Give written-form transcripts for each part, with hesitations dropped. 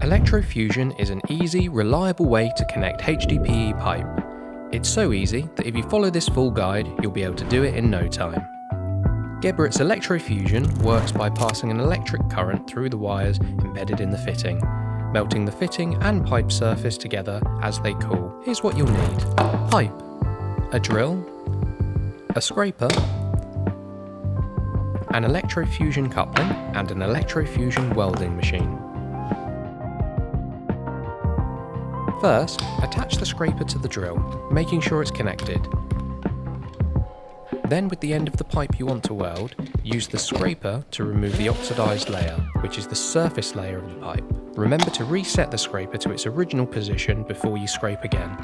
Electrofusion is an easy, reliable way to connect HDPE pipe. It's so easy that if you follow this full guide, you'll be able to do it in no time. Geberit's Electrofusion works by passing an electric current through the wires embedded in the fitting, melting the fitting and pipe surface together as they cool. Here's what you'll need: pipe, a drill, a scraper, an Electrofusion coupling and an Electrofusion welding machine. First, attach the scraper to the drill, making sure it's connected. Then, with the end of the pipe you want to weld, use the scraper to remove the oxidized layer, which is the surface layer of the pipe. Remember to reset the scraper to its original position before you scrape again.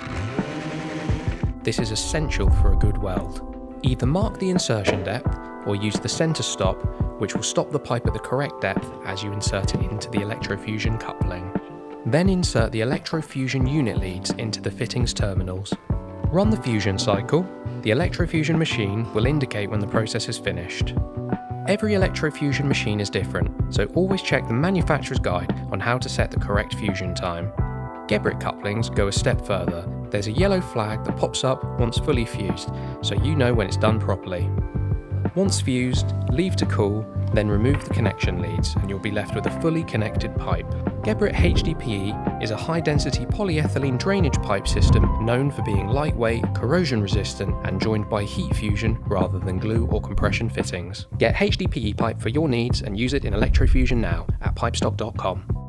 This is essential for a good weld. Either mark the insertion depth or use the center stop, which will stop the pipe at the correct depth as you insert it into the Electrofusion coupling. Then insert the Electrofusion unit leads into the fittings terminals. Run the fusion cycle. The Electrofusion machine will indicate when the process is finished. Every Electrofusion machine is different, so always check the manufacturer's guide on how to set the correct fusion time. Geberit couplings go a step further. There's a yellow flag that pops up once fully fused, so you know when it's done properly. Once fused, leave to cool, then remove the connection leads and you'll be left with a fully connected pipe. Geberit HDPE is a high-density polyethylene drainage pipe system known for being lightweight, corrosion-resistant and joined by heat fusion rather than glue or compression fittings. Get HDPE pipe for your needs and use it in Electrofusion now at Pipestock.com.